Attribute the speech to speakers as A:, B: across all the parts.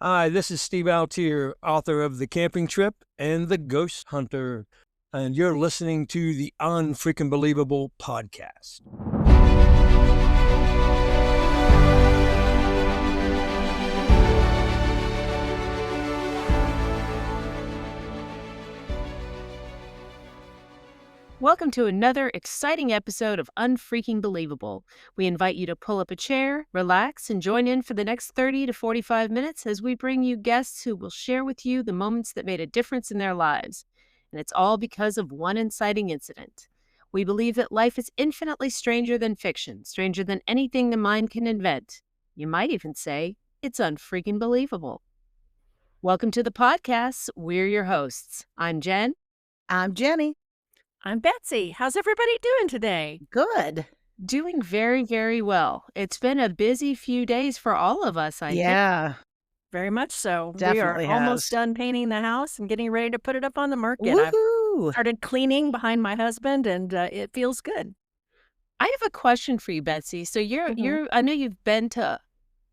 A: Hi, this is Steve Altier, author of The Camping Trip and The Ghost Hunter, and you're listening to the Unfreaking Believable podcast.
B: Welcome to another exciting episode of Unfreaking Believable. We invite you to pull up a chair, relax, and join in for the next 30 to 45 minutes as we bring you guests who will share with you the moments that made a difference in their lives. And it's all because of one inciting incident. We believe that life is infinitely stranger than fiction, stranger than anything the mind can invent. You might even say it's unfreaking believable. Welcome to the podcast. We're your hosts. I'm Jen.
C: I'm Jenny.
D: I'm Betsy. How's everybody doing today?
C: Good.
B: Doing very, very well. It's been a busy few days for all of us, I think.
C: Yeah,
D: Very much so.
C: definitely
D: We are almost
C: has.
D: done painting the house and getting ready to put it up on the market. I've
C: Woohoo!
D: started cleaning behind my husband, and it feels good.
B: I have a question for you, Betsy. So I know you've been to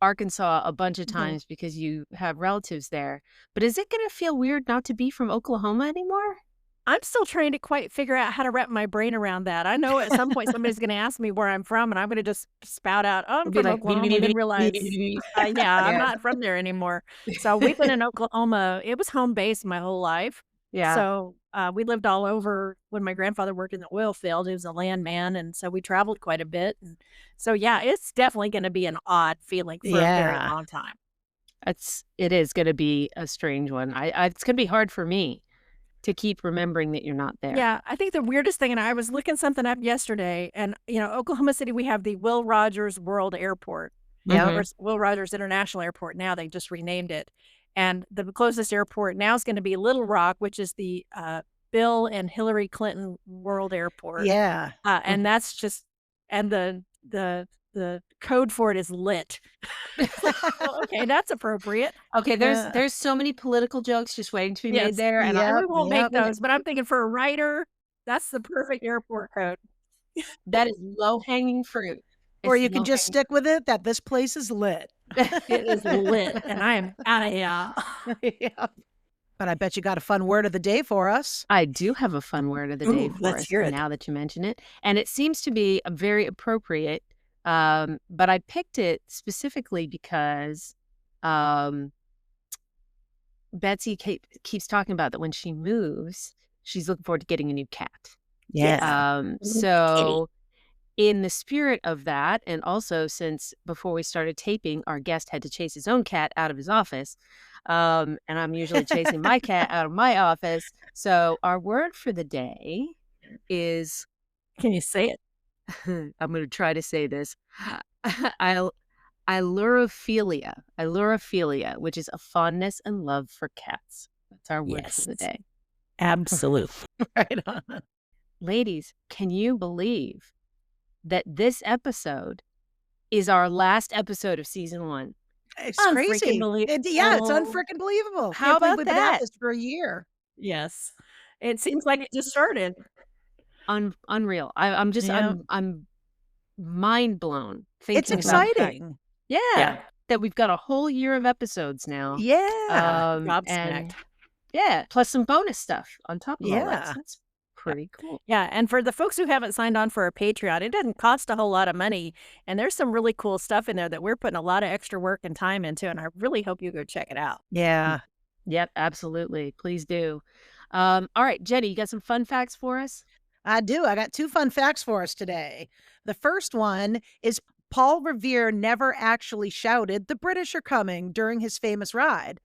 B: Arkansas a bunch of times because you have relatives there, but is it going to feel weird not to be from Oklahoma anymore?
D: I'm still trying to quite figure out how to wrap my brain around that. I know at some point somebody's going to ask me where I'm from, and I'm going to just spout out, "Oh, I'm
B: Be
D: from
B: like,
D: Oklahoma," and then realize, I'm
C: Yeah.
D: not from there anymore. So we've been in Oklahoma. It was home base my whole life.
B: Yeah.
D: So we lived all over. When my grandfather worked in the oil field, he was a landman, and so we traveled quite a bit. And so, yeah, it's definitely going to be an odd feeling for a very
C: Yeah.
D: long time.
B: It is going to be a strange one. It's going to be hard for me to keep remembering that you're not there.
D: Yeah, I think the weirdest thing, and I was looking something up yesterday, and, Oklahoma City, we have the Will Rogers World Airport.
C: Yeah.
D: Or Will Rogers International Airport now. They just renamed it. And the closest airport now is going to be Little Rock, which is the Bill and Hillary Clinton World Airport.
C: Yeah.
D: And that's just, and the code for it is lit. Well, okay, that's appropriate.
B: Okay,
C: Yeah.
B: there's so many political jokes just waiting to be
D: Yes.
B: made there, and
C: Yep.
D: We won't
C: Yep.
D: make those, but I'm thinking for a writer, that's the perfect airport code.
B: that is low-hanging fruit.
C: Or
B: It's
C: you can just
B: low-hanging-
C: stick with it that this place is lit.
D: It is lit, and I am out of here.
C: Yeah. But I bet you got a fun word of the day for us.
B: I do have a fun word of the day
D: Ooh,
B: for
D: let's
B: us
D: hear it.
B: now that you mention it. And it seems to be a very appropriate, but I picked it specifically because Betsy keeps talking about that when she moves, she's looking forward to getting a new cat.
C: Yes.
B: So in the spirit of that, and also since before we started taping, our guest had to chase his own cat out of his office, and I'm usually chasing my cat out of my office. So our word for the day is,
D: Can you say it?
B: I'm going to try to say this, Ailurophilia, which is a fondness and love for cats. That's our word for the
D: Yes.
B: day.
D: Absolutely.
C: Right on.
B: Ladies, can you believe that this episode is our last episode of season 1?
C: It's
D: Unfreaking
C: crazy.
D: believable.
C: Yeah, it's unfreaking believable.
B: How
C: Can't believe
B: about
C: we've been at
B: that?
C: this for a year.
D: Yes. It seems like it just started.
B: Unreal. I'm just
C: Yeah.
B: I'm mind blown
C: It's
B: thinking about that.
C: exciting.
B: Yeah, that we've got a whole year of episodes now.
C: Yeah.
B: And
D: Gobsmacked.
B: yeah, plus some bonus stuff on top of all that.
C: Yeah.
B: So that's pretty cool.
D: Yeah, and for the folks who haven't signed on for our Patreon, it doesn't cost a whole lot of money, and there's some really cool stuff in there that we're putting a lot of extra work and time into, and I really hope you go check it out.
C: Yeah.
B: Yep, absolutely. Please do. All right, Jenny, you got some fun facts for us?
C: I do. I got 2 fun facts for us today. The first one is Paul Revere never actually shouted, "The British are coming," during his famous ride.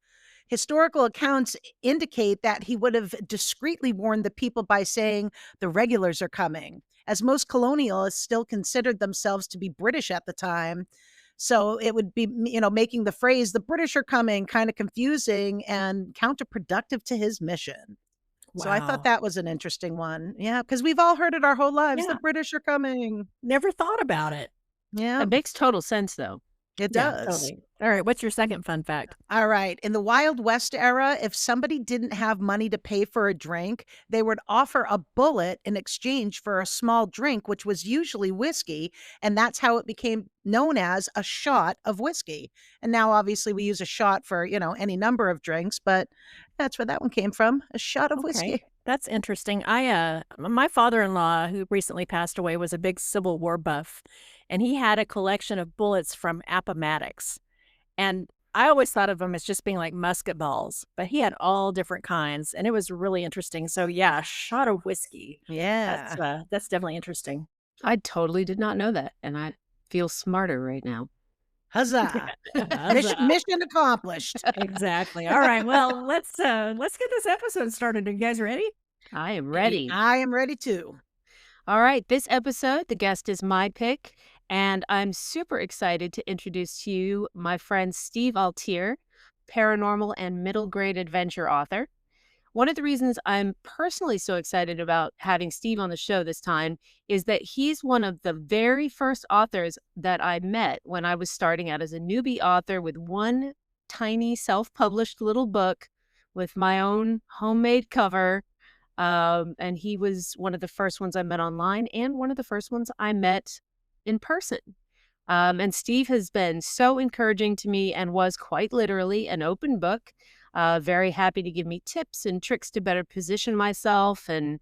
C: Historical accounts indicate that he would have discreetly warned the people by saying, "The regulars are coming," as most colonialists still considered themselves to be British at the time. So it would be, making the phrase, "The British are coming," kind of confusing and counterproductive to his mission. So I thought that was an interesting one. Yeah, because we've all heard it our whole lives.
D: Yeah.
C: The British are coming.
D: Never thought about it.
C: Yeah.
B: It makes total sense, though.
C: It
D: Yeah,
C: does.
D: totally. All right, what's your second fun fact?
C: All right. In the Wild West era, if somebody didn't have money to pay for a drink, they would offer a bullet in exchange for a small drink, which was usually whiskey. And that's how it became known as a shot of whiskey. And now, obviously, we use a shot for, any number of drinks, but that's where that one came from, a shot of
D: Okay,
C: whiskey.
D: that's interesting. My father-in-law, who recently passed away, was a big Civil War buff, and he had a collection of bullets from Appomattox. And I always thought of them as just being like musket balls, but he had all different kinds, and it was really interesting. So yeah, a shot of whiskey.
C: Yeah.
D: That's definitely interesting.
B: I totally did not know that, and I feel smarter right now.
C: Huzzah.
D: Huzzah.
C: Mission accomplished.
D: Exactly. All right. Well, let's get this episode started. Are you guys ready?
B: I am ready.
C: I am ready too.
B: All right, this episode, the guest is my pick, and I'm super excited to introduce to you my friend Steve Altier, paranormal and middle grade adventure author. One of the reasons I'm personally so excited about having Steve on the show this time is that he's one of the very first authors that I met when I was starting out as a newbie author with one tiny self-published little book with my own homemade cover. And he was one of the first ones I met online and one of the first ones I met in person. And Steve has been so encouraging to me and was quite literally an open book. Very happy to give me tips and tricks to better position myself and,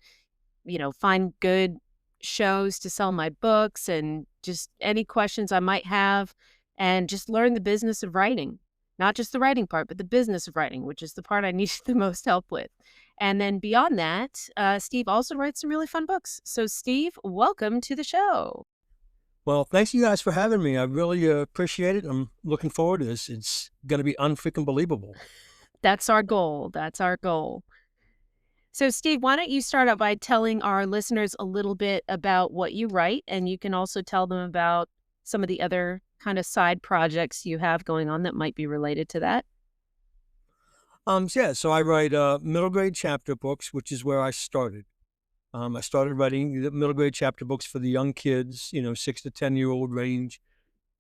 B: find good shows to sell my books and just any questions I might have and just learn the business of writing. Not just the writing part, but the business of writing, which is the part I need the most help with. And then beyond that, Steve also writes some really fun books. So Steve, welcome to the show.
A: Well, thanks you guys for having me. I really appreciate it. I'm looking forward to this. It's going to be unfreaking believable.
B: That's our goal. That's our goal. So Steve, why don't you start out by telling our listeners a little bit about what you write, and you can also tell them about some of the other kind of side projects you have going on that might be related to that.
A: So I write middle grade chapter books, which is where I started. I started writing the middle grade chapter books for the young kids, 6 to 10-year-old range.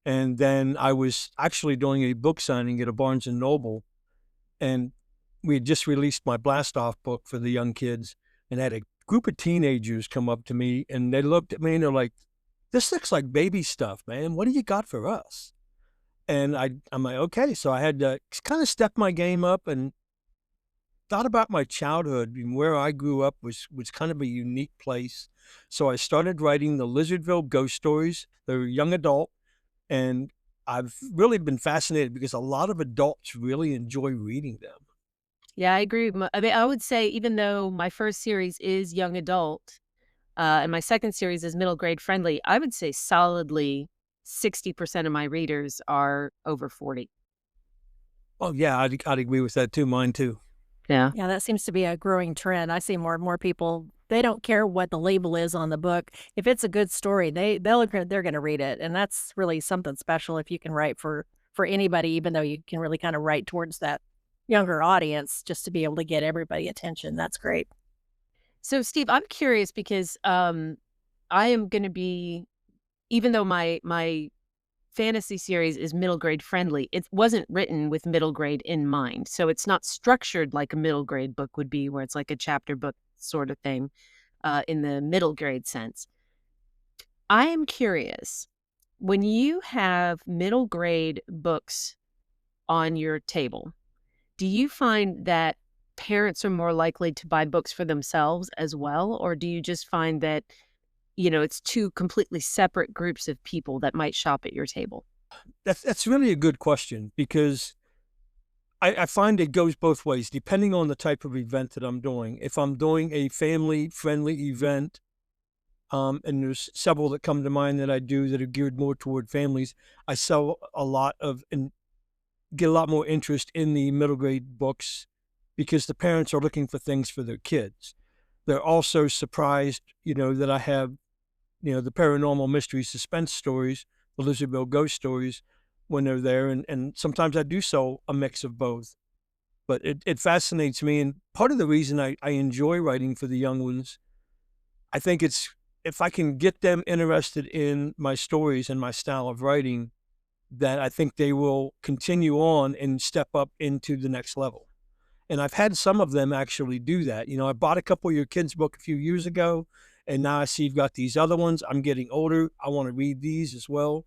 A: And then I was actually doing a book signing at a Barnes and Noble. And we had just released my Blast Off book for the young kids. And I had a group of teenagers come up to me and they looked at me and they're like, "This looks like baby stuff, man. What do you got for us?" And I'm like, okay. So I had to kind of step my game up and thought about my childhood and where I grew up was kind of a unique place. So I started writing the Lizardville ghost stories. They're young adult. And I've really been fascinated because a lot of adults really enjoy reading them.
B: Yeah, I agree. I would say even though my first series is young adult and my second series is middle grade friendly, I would say solidly 60% of my readers are over 40.
A: Oh, yeah, I'd agree with that too. Mine too.
B: Yeah.
D: Yeah, that seems to be a growing trend. I see more and more people, they don't care what the label is on the book. If it's a good story, they're going to read it. And that's really something special if you can write for anybody, even though you can really kind of write towards that younger audience just to be able to get everybody attention. That's great.
B: So Steve, I'm curious because I am going to be, even though my fantasy series is middle grade friendly, it wasn't written with middle grade in mind. So it's not structured like a middle grade book would be, where it's like a chapter book sort of thing in the middle grade sense. I am curious, when you have middle grade books on your table, do you find that parents are more likely to buy books for themselves as well? Or do you just find that it's two completely separate groups of people that might shop at your table?
A: That's really a good question because I find it goes both ways depending on the type of event that I'm doing. If I'm doing a family-friendly event, and there's several that come to mind that I do that are geared more toward families, I sell a lot of and get a lot more interest in the middle grade books because the parents are looking for things for their kids. They're also surprised, that I have the paranormal mystery suspense stories, the Lizardville ghost stories when they're there. And sometimes I do sell a mix of both. But it fascinates me. And part of the reason I enjoy writing for the young ones, I think it's if I can get them interested in my stories and my style of writing, that I think they will continue on and step up into the next level. And I've had some of them actually do that. I bought a couple of your kids' book a few years ago, and now I see you've got these other ones. I'm getting older. I want to read these as well.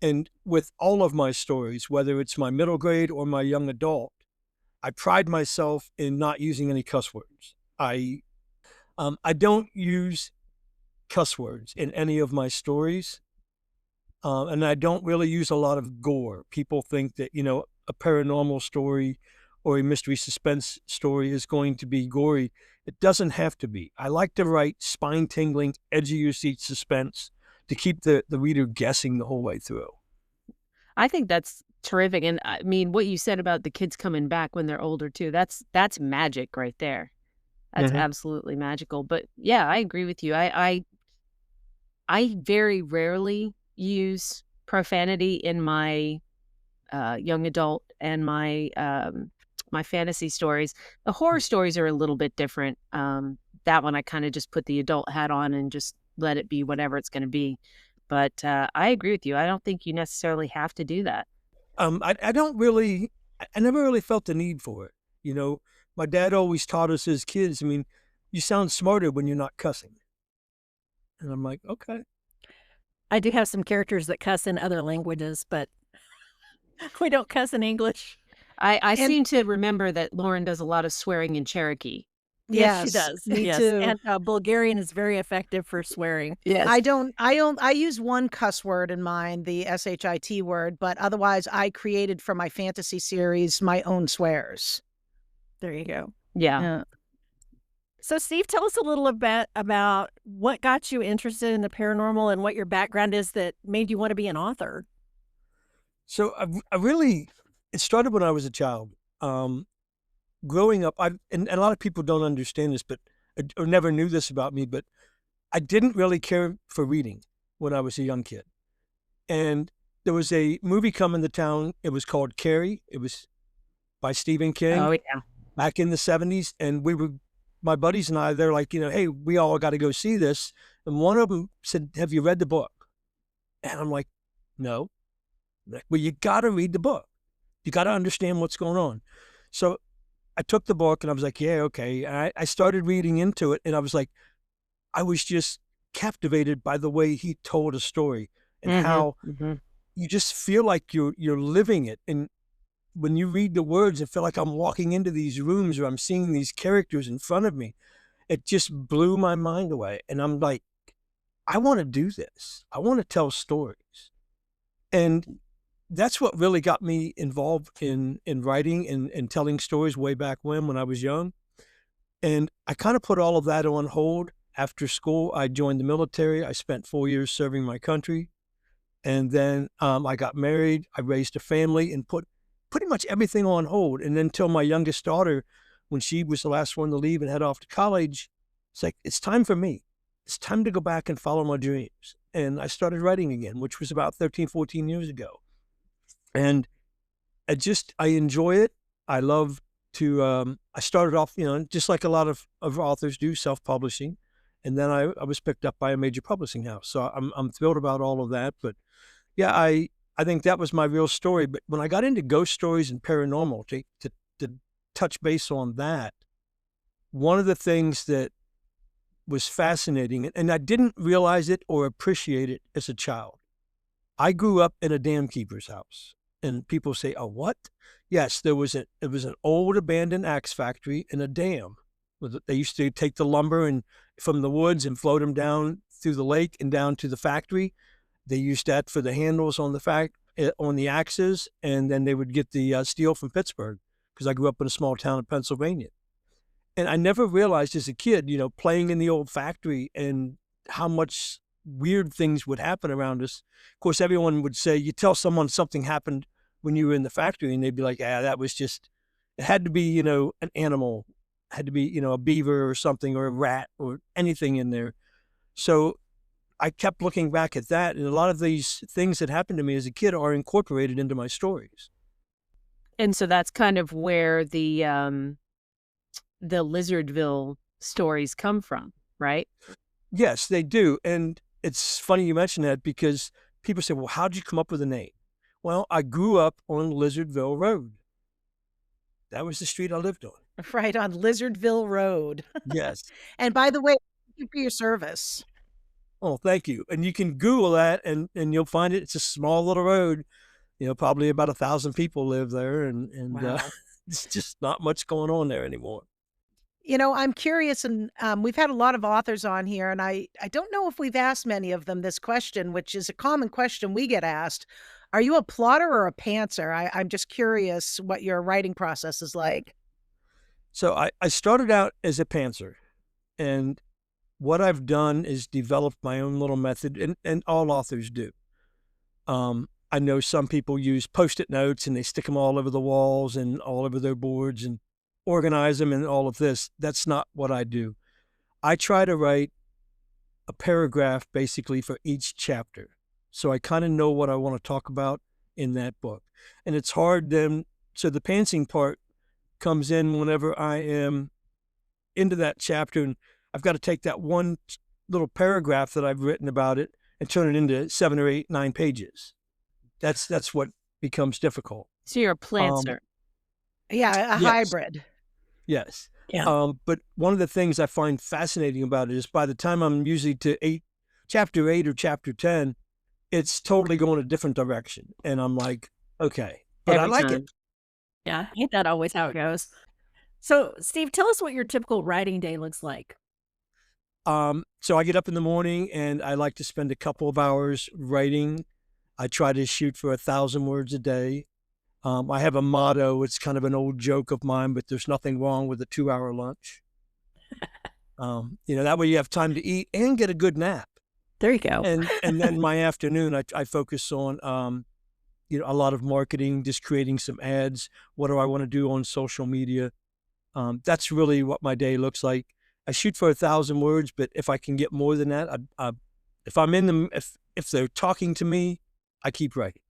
A: And with all of my stories, whether it's my middle grade or my young adult, I pride myself in not using any cuss words. I don't use cuss words in any of my stories. And I don't really use a lot of gore. People think that, a paranormal story or a mystery suspense story is going to be gory. It doesn't have to be. I like to write spine-tingling, edge-of-your-seat suspense to keep the reader guessing the whole way through.
B: I think that's terrific. And I mean, what you said about the kids coming back when they're older too, that's magic right there. That's absolutely magical. But yeah, I agree with you. I very rarely use profanity in my young adult and my my fantasy stories. The horror stories are a little bit different. That one I kind of just put the adult hat on and just let it be whatever it's going to be. But I agree with you. I don't think you necessarily have to do that.
A: I don't really, I never really felt the need for it. My dad always taught us as kids, I mean, you sound smarter when you're not cussing. And I'm like, okay.
D: I do have some characters that cuss in other languages, but we don't cuss in English.
B: I seem to remember that Lauren does a lot of swearing in Cherokee.
D: Yes, she does.
C: Me
D: yes.
C: too.
D: And Bulgarian is very effective for swearing.
C: Yes. I use one cuss word in mine, the SHIT word, but otherwise I created for my fantasy series my own swears.
D: There you go.
B: Yeah.
D: So Steve, tell us a little bit about what got you interested in the paranormal and what your background is that made you want to be an author.
A: So it started when I was a child. Growing up, and a lot of people don't understand this, but or never knew this about me, but I didn't really care for reading when I was a young kid. And there was a movie coming to town. It was called Carrie. It was by Stephen King.
B: Oh, yeah.
A: Back in the 70s. And my buddies and I, they're like, hey, we all got to go see this. And one of them said, have you read the book? And I'm like, no. I'm like, well, you got to read the book. You got to understand what's going on. So I took the book and I was like, yeah, okay. And I started reading into it, and I was like, I was just captivated by the way he told a story and how you just feel like you're living it. And when you read the words, I feel like I'm walking into these rooms or I'm seeing these characters in front of me. It just blew my mind away. And I'm like, I want to do this. I want to tell stories. And that's what really got me involved in writing and telling stories way back when I was young. And I kind of put all of that on hold. After school, I joined the military. I spent 4 years serving my country. And then I got married. I raised a family and put pretty much everything on hold. And then until my youngest daughter, when she was the last one to leave and head off to college, it's like, it's time for me. It's time to go back and follow my dreams. And I started writing again, which was about 13, 14 years ago. And I enjoy it. I love to, I started off, just like a lot of authors do, self-publishing. And then I was picked up by a major publishing house. So I'm thrilled about all of that. But yeah, I think that was my real story. But when I got into ghost stories and paranormal, to touch base on that, one of the things that was fascinating, and I didn't realize it or appreciate it as a child. I grew up in a dam keeper's house. And people say, oh, what? Yes, it was an old abandoned axe factory in a dam. They used to take the lumber from the woods and float them down through the lake and down to the factory. They used that for the handles on the axes, and then they would get the steel from Pittsburgh, because I grew up in a small town in Pennsylvania. And I never realized as a kid, playing in the old factory and how much weird things would happen around us. Of course, everyone would say, you tell someone something happened when you were in the factory, and they'd be like, that was just, it had to be, an animal, it had to be, a beaver or something, or a rat or anything in there. So I kept looking back at that, and a lot of these things that happened to me as a kid are incorporated into my stories.
B: And so that's kind of where the Lizardville stories come from, right?
A: Yes, they do. And it's funny you mention that, because people say, well, how'd you come up with the name? Well, I grew up on Lizardville Road. That was the street I lived on.
C: Right on Lizardville Road.
A: Yes.
C: And by the way, thank you for your service.
A: Oh, thank you. And you can Google that and you'll find it. It's a small little road. Probably about 1,000 people live there, and
D: Wow.
A: it's just not much going on there anymore.
C: I'm curious, and we've had a lot of authors on here, and I don't know if we've asked many of them this question, which is a common question we get asked. Are you a plotter or a pantser? I'm just curious what your writing process is like.
A: So I started out as a pantser, and what I've done is developed my own little method, and all authors do. I know some people use Post-it notes and they stick them all over the walls and all over their boards and organize them and all of this. That's not what I do. I try to write a paragraph basically for each chapter. So I kind of know what I want to talk about in that book. And it's hard then. So the pantsing part comes in whenever I am into that chapter, and I've got to take that one little paragraph that I've written about it and turn it into 7 or 8, 9 pages. That's what becomes difficult.
B: So you're a planter.
C: Yeah, a
A: Yes.
C: hybrid.
A: Yes.
D: Yeah.
A: But one of the things I find fascinating about it is by the time I'm usually to chapter 8 or chapter 10, it's totally going a different direction. And I'm like, okay, but I
B: Every
A: like
B: time.
A: it.
D: Yeah. Ain't that always how it goes? So, Steve, tell us what your typical writing day looks like.
A: So I get up in the morning and I like to spend a couple of hours writing. I try to shoot for 1,000 words a day. I have a motto. It's kind of an old joke of mine, but there's nothing wrong with a 2-hour lunch. That way you have time to eat and get a good nap.
D: There you go.
A: And then my afternoon, I focus on, a lot of marketing, just creating some ads. What do I want to do on social media? That's really what my day looks like. I shoot for 1,000 words, but if I can get more than that, if I'm in them, if they're talking to me, I keep writing.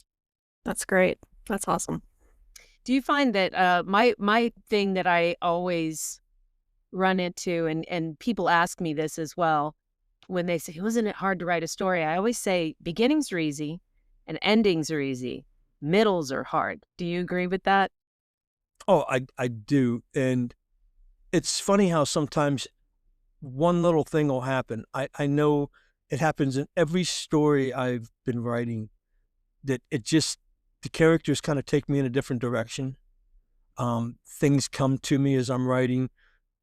D: That's great. That's awesome.
B: Do you find that my thing that I always run into, and people ask me this as well, when they say, wasn't it hard to write a story? I always say beginnings are easy and endings are easy. Middles are hard. Do you agree with that?
A: Oh, I do. And it's funny how sometimes one little thing will happen. I know it happens in every story I've been writing, that the characters kind of take me in a different direction. Things come to me as I'm writing.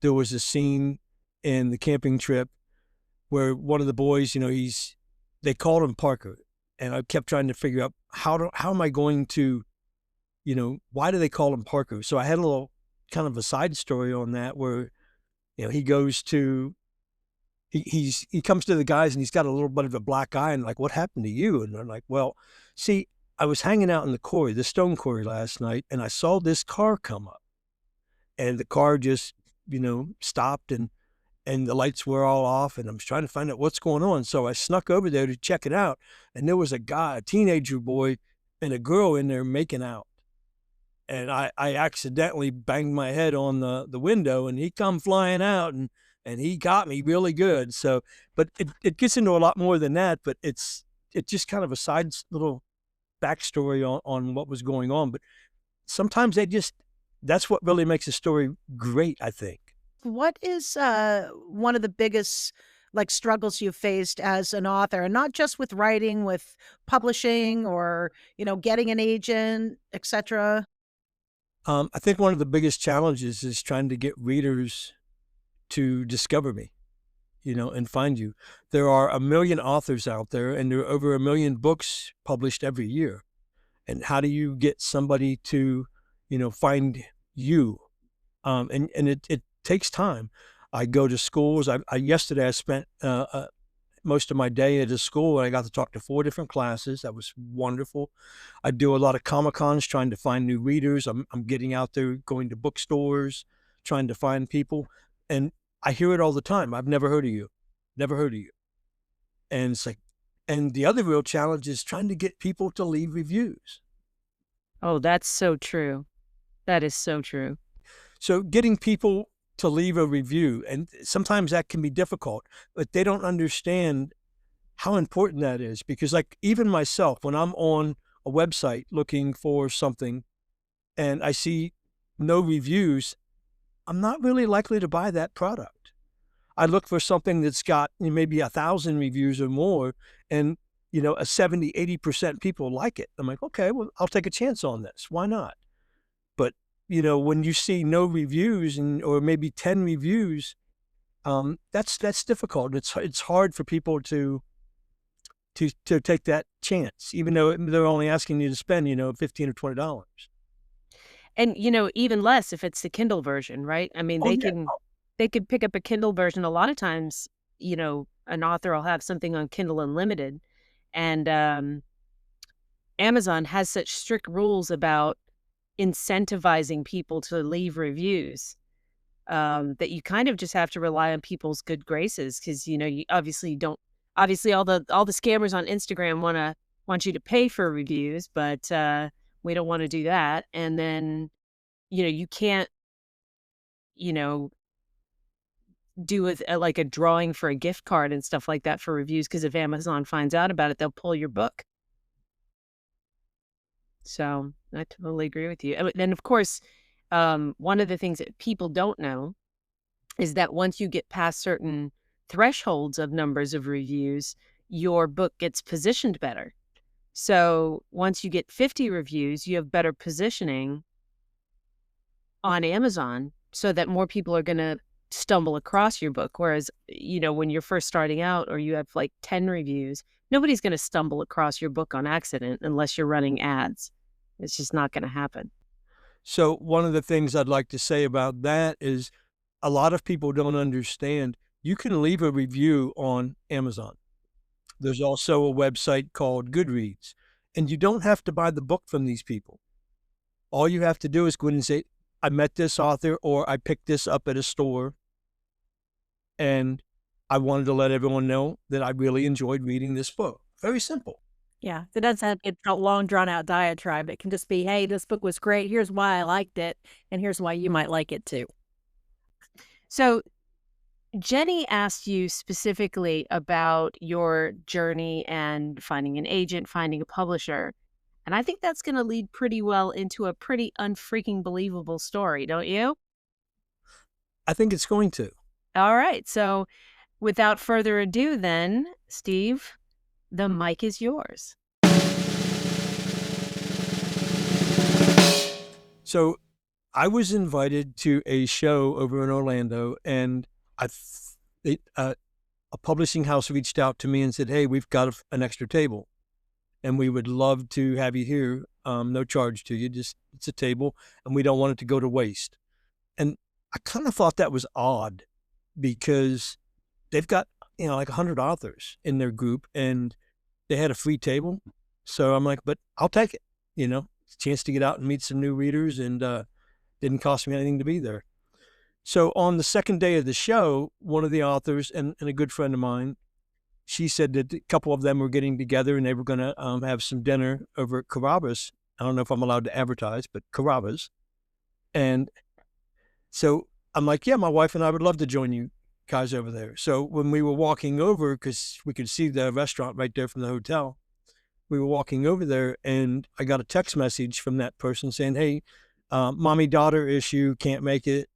A: There was a scene in the camping trip where one of the boys, they called him Parker. And I kept trying to figure out how am I going to, why do they call him Parker? So I had a little kind of a side story on that where, he goes to, he comes to the guys and he's got a little bit of a black eye and like, what happened to you? And they're like, well, see, I was hanging out in the stone quarry last night, and I saw this car come up, and the car just, stopped and the lights were all off, and I was trying to find out what's going on. So I snuck over there to check it out, and there was a teenager boy and a girl in there making out. And I accidentally banged my head on the window, and he come flying out, and he got me really good. So, but it gets into a lot more than that, but it's just kind of a side little backstory on what was going on. But sometimes that's what really makes a story great, I think.
C: What is one of the biggest struggles you've faced as an author, and not just with writing, with publishing or, getting an agent, etc.?
A: I think one of the biggest challenges is trying to get readers to discover me, and find you. There are 1 million authors out there, and there are over 1 million books published every year. And how do you get somebody to, find you? And it takes time. I go to schools. Yesterday I spent most of my day at a school, and I got to talk to 4 different classes. That was wonderful. I do a lot of Comic-Cons trying to find new readers. I'm getting out there, going to bookstores, trying to find people. And I hear it all the time. I've never heard of you. Never heard of you. And it's like, and the other real challenge is trying to get people to leave reviews.
B: Oh, that's so true. That is so true.
A: So getting people to leave a review, and sometimes that can be difficult, but they don't understand how important that is. Because like even myself, when I'm on a website looking for something and I see no reviews, I'm not really likely to buy that product. I look for something that's got maybe 1,000 reviews or more, and a 70, 80% people like it. I'm like, okay, well, I'll take a chance on this. Why not? But when you see no reviews or maybe 10 reviews, that's difficult. It's hard for people to take that chance, even though they're only asking you to spend $15 or $20.
B: And, even less if it's the Kindle version, right? I mean,
A: Oh yeah.
B: they could pick up a Kindle version. A lot of times, an author will have something on Kindle Unlimited, and Amazon has such strict rules about incentivizing people to leave reviews, that you kind of just have to rely on people's good graces because you obviously don't. Obviously, all the scammers on Instagram want you to pay for reviews, but we don't want to do that. And then you can't do like a drawing for a gift card and stuff like that for reviews because if Amazon finds out about it, they'll pull your book. So I totally agree with you. And of course, one of the things that people don't know is that once you get past certain thresholds of numbers of reviews, your book gets positioned better. So once you get 50 reviews, you have better positioning on Amazon so that more people are going to stumble across your book. Whereas, when you're first starting out or you have like 10 reviews, nobody's going to stumble across your book on accident unless you're running ads. It's just not going to happen.
A: So one of the things I'd like to say about that is a lot of people don't understand you can leave a review on Amazon. There's also a website called Goodreads, and you don't have to buy the book from these people. All you have to do is go in and say, I met this author or I picked this up at a store and I wanted to let everyone know that I really enjoyed reading this book. Very simple.
D: Yeah, it doesn't have to be a long, drawn-out diatribe. It can just be, hey, this book was great. Here's why I liked it, and here's why you might like it too.
B: So Jenny asked you specifically about your journey and finding an agent, finding a publisher. And I think that's going to lead pretty well into a pretty unfreaking believable story, don't you?
A: I think it's going to.
B: All right. So without further ado then, Steve, the mic is yours.
A: So I was invited to a show over in Orlando, and a publishing house reached out to me and said, hey, we've got an extra table, and we would love to have you here. No charge to you, just it's a table, and we don't want it to go to waste. And I kind of thought that was odd because they've got, like 100 authors in their group, and they had a free table. So I'm like, but I'll take it, it's a chance to get out and meet some new readers, and didn't cost me anything to be there. So on the second day of the show, one of the authors and a good friend of mine, she said that a couple of them were getting together and they were going to have some dinner over at Carrabba's. I don't know if I'm allowed to advertise, but Carrabba's. And so I'm like, yeah, my wife and I would love to join you guys over there. So when we were walking over, because we could see the restaurant right there from the hotel, we were walking over there and I got a text message from that person saying, hey, mommy-daughter issue, can't make it.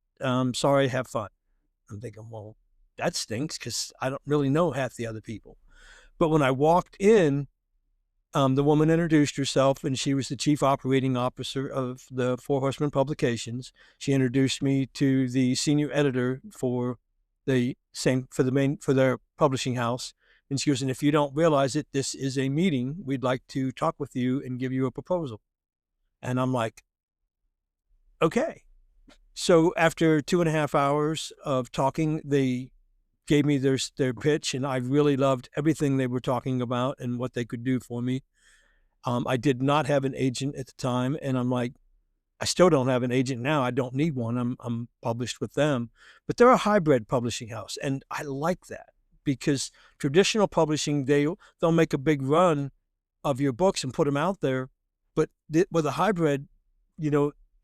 A: Sorry, have fun. I'm thinking, well, that stinks because I don't really know half the other people. But when I walked in, the woman introduced herself, and she was the chief operating officer of the Four Horsemen Publications. She introduced me to the senior editor for their publishing house. And she goes, and if you don't realize it, this is a meeting. We'd like to talk with you and give you a proposal. And I'm like, okay. So after 2.5 hours of talking, they gave me their pitch, and I really loved everything they were talking about and what they could do for me. I did not have an agent at the time, and I'm like, I still don't have an agent now. I don't need one. I'm published with them, but they're a hybrid publishing house, and I like that because traditional publishing, they'll make a big run of your books and put them out there, but with a hybrid,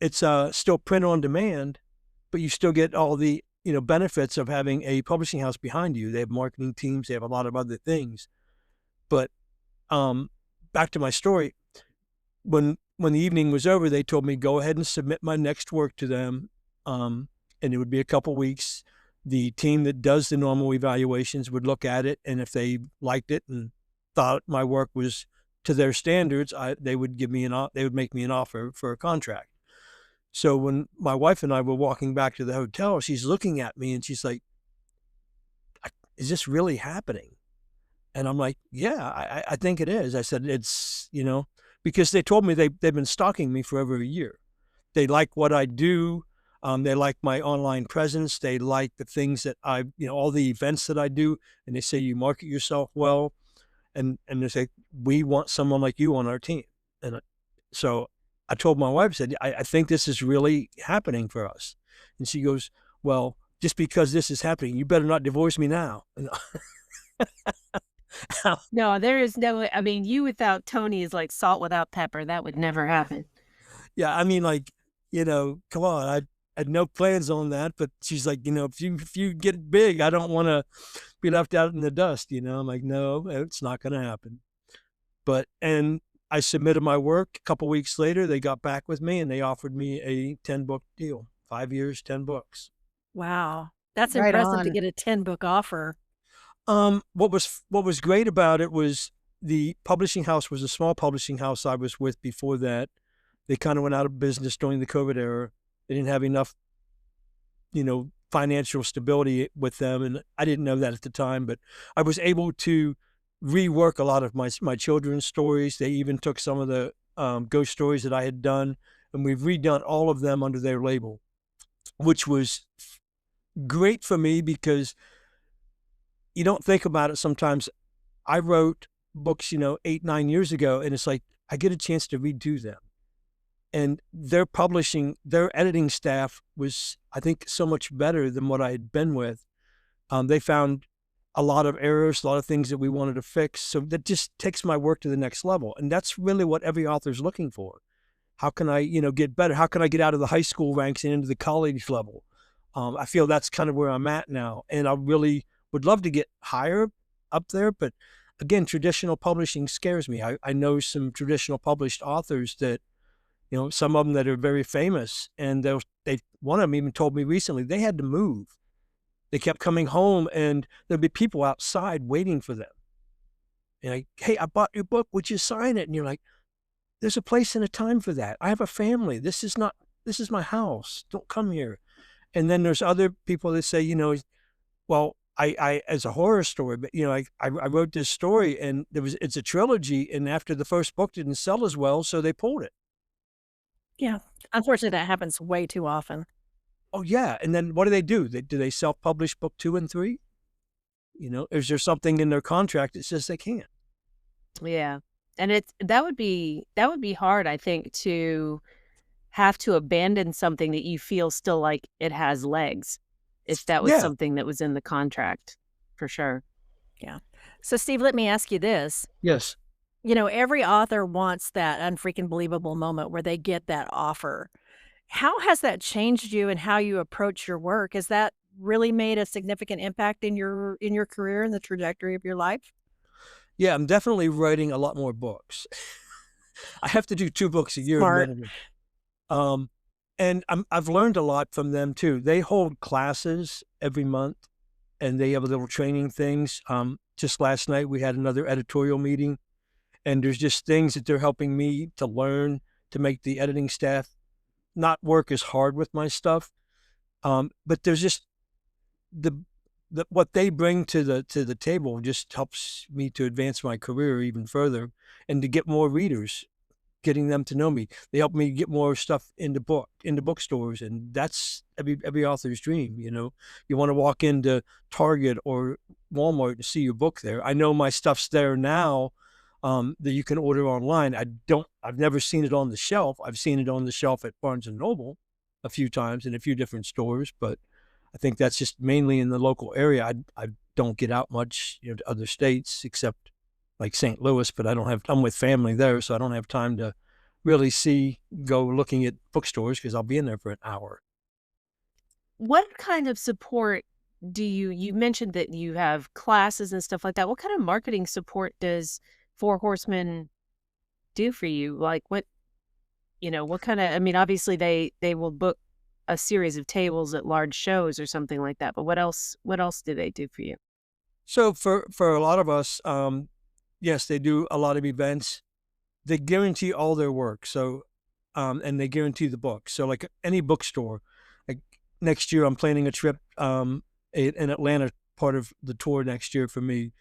A: it's still print on demand, but you still get all the benefits of having a publishing house behind you. They have marketing teams, they have a lot of other things. But back to my story, when the evening was over, they told me go ahead and submit my next work to them, and it would be a couple weeks. The team that does the normal evaluations would look at it, and if they liked it and thought my work was to their standards, they would make me an offer for a contract. So when my wife and I were walking back to the hotel, she's looking at me and she's like, "Is this really happening?" And I'm like, "Yeah, I think it is." I said, "It's because they told me they've been stalking me for over a year. They like what I do. They like my online presence. They like the things that all the events that I do. And they say you market yourself well, and they say we want someone like you on our team." And so I told my wife, I said, I think this is really happening for us. And she goes, "Well, just because this is happening, you better not divorce me now."
B: No, there is no, I mean, you without Tony is like salt without pepper. That would never happen.
A: Yeah, I mean, like, come on. I had no plans on that, but she's like, if you get big, I don't want to be left out in the dust. I'm like, no, it's not going to happen. And I submitted my work. A couple weeks later, they got back with me and they offered me a 10-book deal, 5 years, 10 books.
D: Wow. That's
C: Right
D: impressive to
C: on.
D: get a 10-book offer.
A: What was great about it was the publishing house was a small publishing house I was with before that. They kind of went out of business during the COVID era. They didn't have enough, financial stability with them, and I didn't know that at the time. But I was able to rework a lot of my children's stories. They even took some of the ghost stories that I had done, and we've redone all of them under their label, which was great for me because you don't think about it sometimes. I wrote books, 8, 9 years ago, and it's like I get a chance to redo them. And their editing staff was, I think, so much better than what I had been with. They found a lot of errors, a lot of things that we wanted to fix. So that just takes my work to the next level. And that's really what every author's looking for. How can I, get better? How can I get out of the high school ranks and into the college level? I feel that's kind of where I'm at now. And I really would love to get higher up there. But again, traditional publishing scares me. I know some traditional published authors that, some of them that are very famous, and one of them even told me recently they had to move. They kept coming home, and there'd be people outside waiting for them. And like, "Hey, I bought your book. Would you sign it?" And you're like, "There's a place and a time for that. I have a family. This is my house. Don't come here." And then there's other people that say, "Well, I as a horror story, but I wrote this story, and it's a trilogy, and after the first book didn't sell as well, so they pulled it."
D: Yeah. Unfortunately, that happens way too often.
A: Oh yeah, and then what do? Do they self-publish book 2 and 3? Is there something in their contract that says they can't?
B: Yeah. And that would be hard, I think, to have to abandon something that you feel still like it has legs, if that was
A: Yeah.
B: something that was in the contract, for sure.
D: Yeah. So, Steve, let me ask you this.
A: Yes.
D: Every author wants that unfreaking believable moment where they get that offer. How has that changed you and how you approach your work? Has that really made a significant impact in your career and the trajectory of your life?
A: Yeah, I'm definitely writing a lot more books. I have to do 2 books a year.
D: Smart.
A: And I've learned a lot from them too. They hold classes every month, and they have little training things. Just last night we had another editorial meeting, and there's just things that they're helping me to learn to make the editing staff not work as hard with my stuff. But there's just what they bring to the table just helps me to advance my career even further and to get more readers, getting them to know me. They help me get more stuff into bookstores, and that's every author's dream. You want to walk into Target or Walmart to see your book there. I know my stuff's there now, that you can order online. I've never seen it on the shelf. I've seen it on the shelf at Barnes and Noble a few times in a few different stores, but I think that's just mainly in the local area. I don't get out much, to other states except like St. Louis, but I'm with family there, so I don't have time to really go looking at bookstores because I'll be in there for an hour.
B: What kind of support you mentioned that you have classes and stuff like that. What kind of marketing support does Four Horsemen do for you? Like what kind of, I mean, obviously they will book a series of tables at large shows or something like that, but what else do they do for you?
A: So for a lot of us, yes, they do a lot of events. They guarantee all their work. So, and they guarantee the book. So like any bookstore, like next year I'm planning a trip in Atlanta, part of the tour next year for me.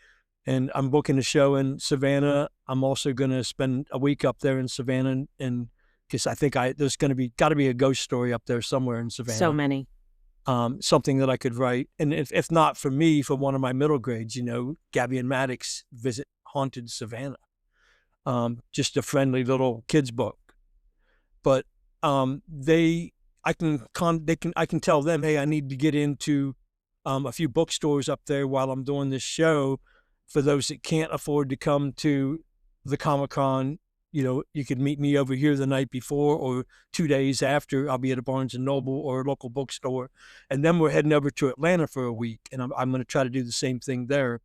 A: And I'm booking a show in Savannah. I'm also going to spend a week up there in Savannah, and because I think there's got to be a ghost story up there somewhere in Savannah.
B: So many.
A: Something that I could write, and if not for me, for one of my middle grades, Gabby and Maddox visit haunted Savannah. Just a friendly little kids book, but I can tell them, hey, I need to get into a few bookstores up there while I'm doing this show. For those that can't afford to come to the Comic-Con, you could meet me over here the night before or 2 days after. I'll be at a Barnes & Noble or a local bookstore. And then we're heading over to Atlanta for a week. And I'm going to try to do the same thing there,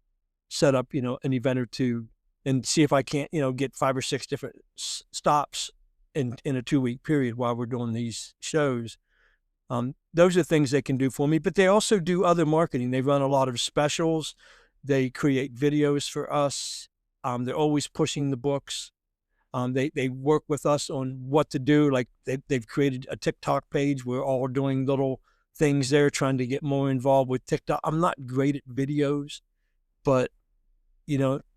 A: set up, an event or two and see if I can't, get 5 or 6 different stops in a 2-week period while we're doing these shows. Those are things they can do for me, but they also do other marketing. They run a lot of specials. They create videos for us. They're always pushing the books. They work with us on what to do. Like they've created a TikTok page. We're all doing little things there, trying to get more involved with TikTok. I'm not great at videos, but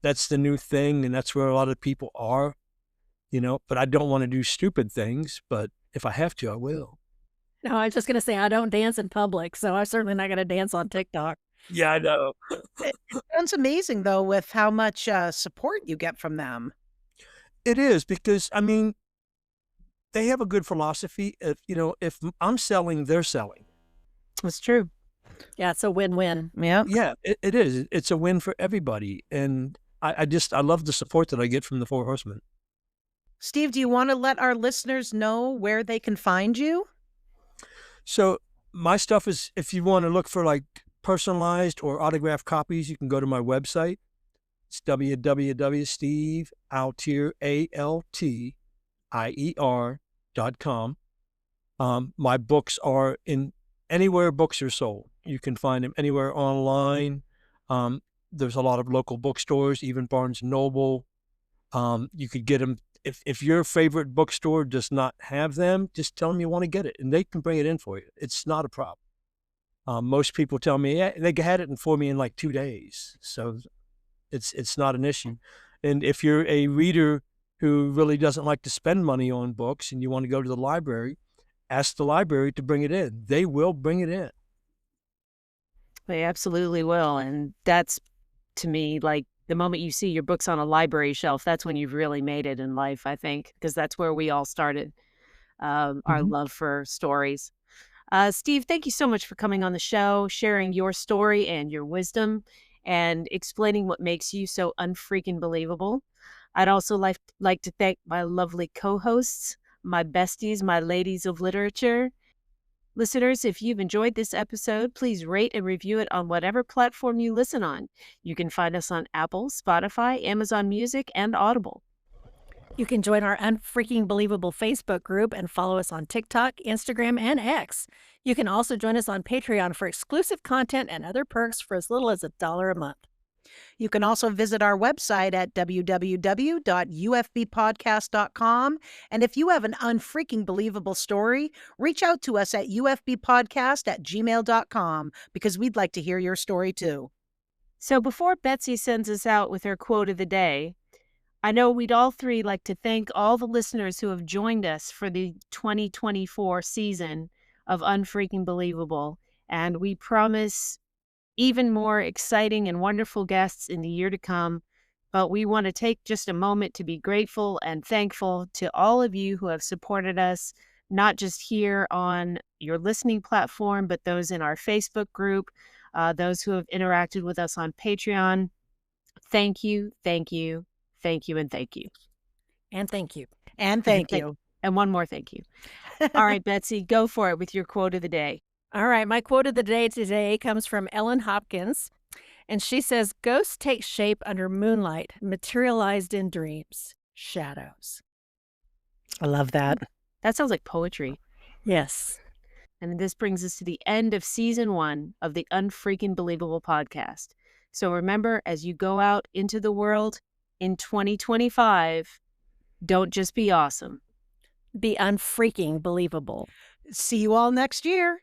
A: that's the new thing, and that's where a lot of people are. But I don't want to do stupid things. But if I have to, I will.
D: No, I was just going to say I don't dance in public, so I'm certainly not going to dance on TikTok.
A: Yeah, I know.
C: It sounds amazing, though, with how much support you get from them.
A: It is, because, I mean, they have a good philosophy. If I'm selling, they're selling.
B: That's true.
D: Yeah, it's a win-win.
C: Yeah.
A: Yeah, it is. It's a win for everybody. And I love the support that I get from the Four Horsemen.
C: Steve, do you want to let our listeners know where they can find you?
A: So my stuff is, if you want to look for like personalized or autographed copies, you can go to my website. It's www.stevealtier.com. My books are in anywhere books are sold. You can find them anywhere online. There's a lot of local bookstores, even Barnes & Noble. You could get them. If your favorite bookstore does not have them, just tell them you want to get it, and they can bring it in for you. It's not a problem. Most people tell me, yeah, they had it for me in like 2 days. So it's not an issue. And if you're a reader who really doesn't like to spend money on books and you want to go to the library, ask the library to bring it in. They will bring it in.
B: They absolutely will. And that's, to me, like the moment you see your books on a library shelf, that's when you've really made it in life, I think, because that's where we all started our love for stories. Steve, thank you so much for coming on the show, sharing your story and your wisdom, and explaining what makes you so unfreaking believable. I'd also like to thank my lovely co-hosts, my besties, my ladies of literature. Listeners, if you've enjoyed this episode, please rate and review it on whatever platform you listen on. You can find us on Apple, Spotify, Amazon Music, and Audible.
D: You can join our Unfreaking Believable Facebook group and follow us on TikTok, Instagram, and X. You can also join us on Patreon for exclusive content and other perks for as little as $1 a month.
C: You can also visit our website at www.ufbpodcast.com. And if you have an unfreaking believable story, reach out to us at ufbpodcast@gmail.com, because we'd like to hear your story too.
B: So before Betsy sends us out with her quote of the day, I know we'd all three like to thank all the listeners who have joined us for the 2024 season of Unfreaking Believable. And we promise even more exciting and wonderful guests in the year to come. But we want to take just a moment to be grateful and thankful to all of you who have supported us, not just here on your listening platform, but those in our Facebook group, those who have interacted with us on Patreon. Thank you, thank you, thank you, and thank you.
D: And thank you.
C: And thank you.
B: And one more thank you. All right, Betsy, go for it with your quote of the day.
D: All right, my quote of the day today comes from Ellen Hopkins, and she says, "Ghosts take shape under moonlight, materialized in dreams, shadows."
C: I love that.
B: That sounds like poetry.
D: Yes.
B: And this brings us to the end of season 1 of the Unfreaking Believable podcast. So remember, as you go out into the world in 2025, don't just be awesome.
D: Be unfreaking believable.
C: See you all next year.